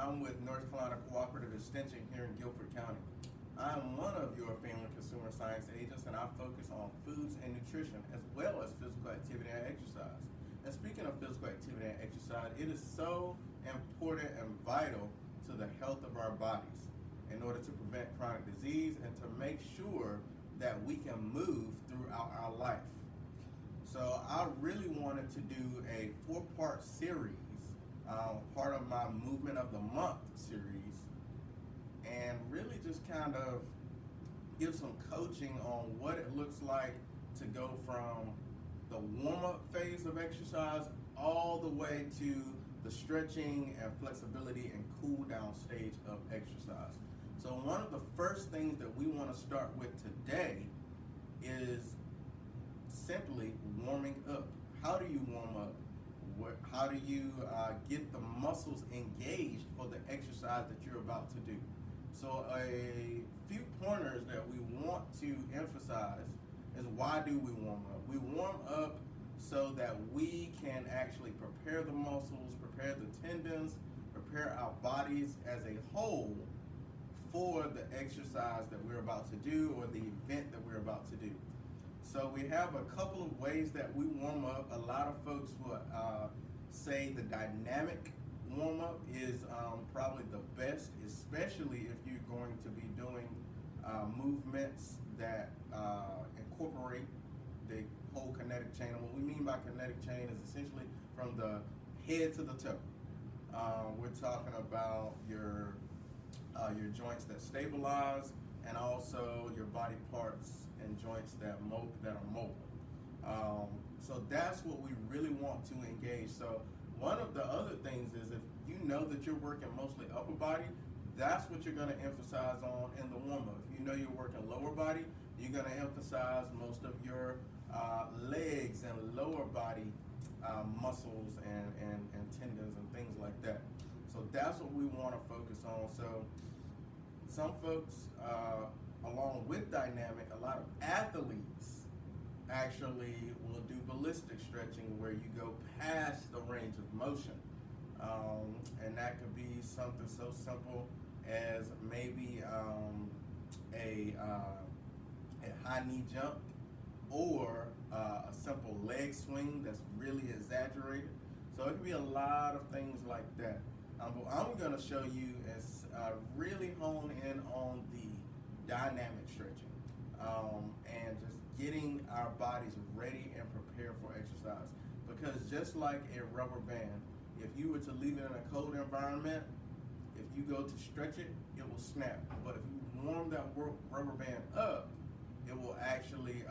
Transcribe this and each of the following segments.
I'm with North Carolina Cooperative Extension here in Guilford County. I'm one of your family consumer science agents, and I focus on foods and nutrition as well as physical activity and exercise. And speaking of physical activity and exercise, it is so important and vital to the health of our bodies in order to prevent chronic disease and to make sure that we can move throughout our life. So I really wanted to do a 4-part series, part of my Movement of the Month series, and really just kind of give some coaching on what it looks like to go from the warm-up phase of exercise all the way to the stretching and flexibility and cool down stage of exercise. So one of the first things that we want to start with today is simply warming up. How do you warm up? How do you get the muscles engaged for the exercise that you're about to do? So a few pointers that we want to emphasize is, why do we warm up? We warm up so that we can actually prepare the muscles, prepare the tendons, prepare our bodies as a whole for the exercise that we're about to do or the event that we're about to do. So we have a couple of ways that we warm up. A lot of folks would say the dynamic warm up is probably the best, especially if you're going to be doing movements that incorporate the whole kinetic chain. And what we mean by kinetic chain is essentially from the head to the toe. We're talking about your joints that stabilize, and also your body parts and joints that are mobile. So that's what we really want to engage. So one of the other things is, if you know that you're working mostly upper body, that's what you're going to emphasize on in the warm-up. If you know you're working lower body, you're going to emphasize most of your legs and lower body muscles and tendons and things like that. So that's what we want to focus on. So some folks, along with dynamic, a lot of athletes actually will do ballistic stretching, where you go past the range of motion. And that could be something so simple as maybe a high knee jump, or a simple leg swing that's really exaggerated. So it could be a lot of things like that. What I'm going to show you is really hone in on the dynamic stretching, and just getting our bodies ready and prepared for exercise. Because just like a rubber band, if you were to leave it in a cold environment, if you go to stretch it, it will snap. But if you warm that rubber band up, it will actually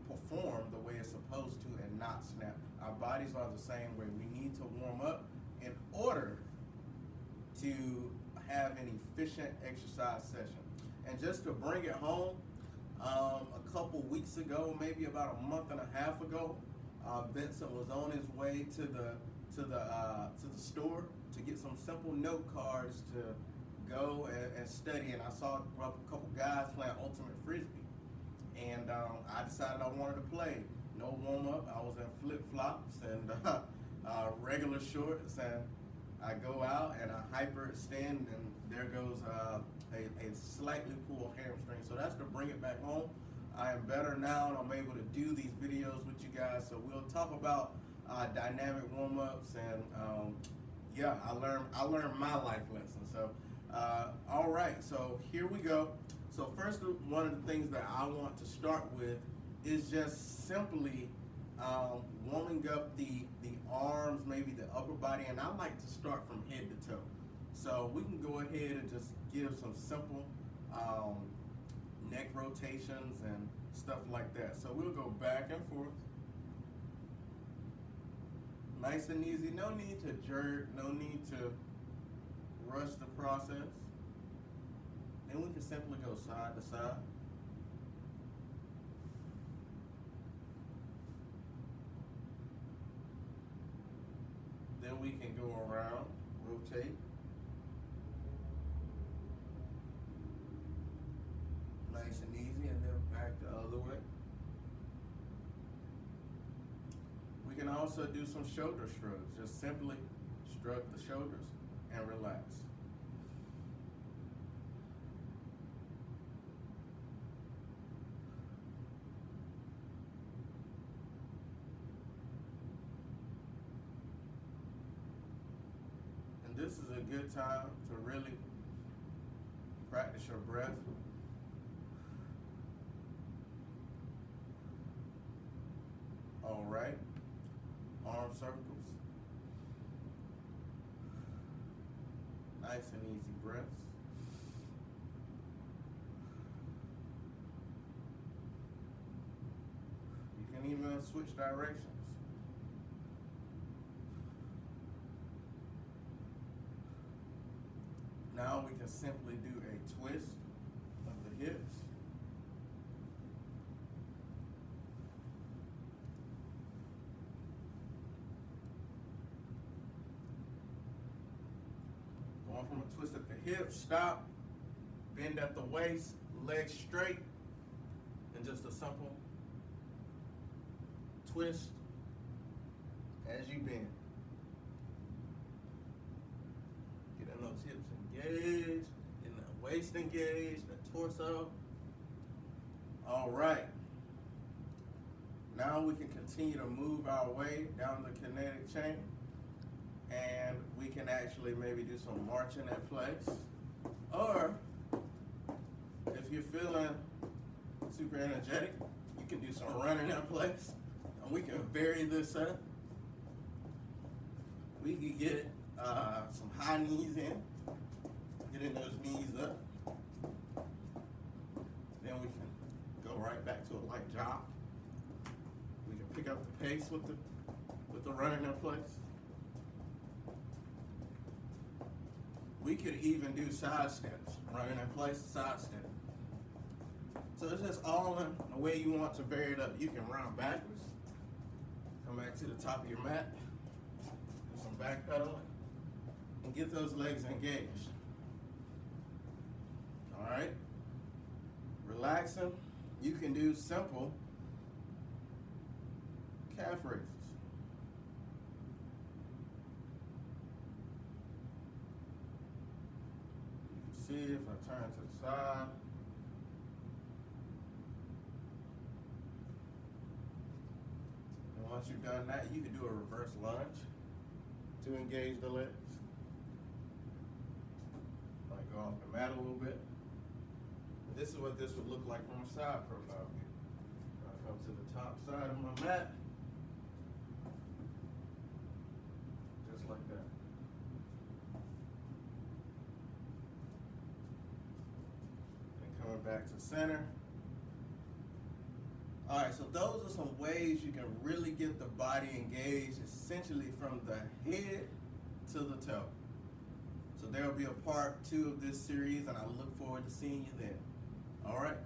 perform the way it's supposed to and not snap. Our bodies are the same way. We need to warm up in order to have an efficient exercise session. And just to bring it home, a couple weeks ago, maybe about a month and a half ago, Vincent was on his way to the store to get some simple note cards to go and study. And I saw a couple guys playing ultimate frisbee, and I decided I wanted to play. No warm up. I was in flip flops and regular shorts, and I go out and I hyperextend, and there goes a slightly pulled hamstring. So that's to bring it back home. I am better now, and I'm able to do these videos with you guys. So we'll talk about dynamic warm-ups, and yeah, I learned my life lesson. So all right, so here we go. So first, one of the things that I want to start with is just simply warming up the arms, maybe the upper body, and I like to start from head to toe. So we can go ahead and just give some simple neck rotations and stuff like that. So we'll go back and forth, nice and easy. No need to jerk, no need to rush the process. And we can simply go side to side. Then we can go around, rotate. Nice and easy, and then back the other way. We can also do some shoulder shrugs. Just simply shrug the shoulders and relax. And this is a good time to really practice your breath. All right, arm circles. Nice and easy breaths. You can even switch directions. Now we can simply do a twist of the hips. Going from a twist at the hips, stop, bend at the waist, legs straight, and just a simple twist as you bend. Getting those hips engaged, getting that waist engaged, that torso. All right. Now we can continue to move our way down the kinetic chain, and we can actually maybe do some marching in place. Or if you're feeling super energetic, you can do some running in place, and we can vary this up. We can get some high knees in, getting those knees up. Then we can go right back to a light jog. We can pick up the pace with the running in place. We could even do side steps, running in place, side step. So it's just all in the way you want to vary it up. You can run backwards, come back to the top of your mat, do some back pedaling, and get those legs engaged. All right? Relaxing. You can do simple calf raises. You can see if I turn to the side. And once you've done that, you can do a reverse lunge to engage the legs. Like go off the mat a little bit. This is what this would look like from a side profile view. I come to the top side of my mat. Just like that. And coming back to center. All right, so those are some ways you can really get the body engaged, essentially from the head to the toe. So there will be a part 2 of this series, and I look forward to seeing you then. All right.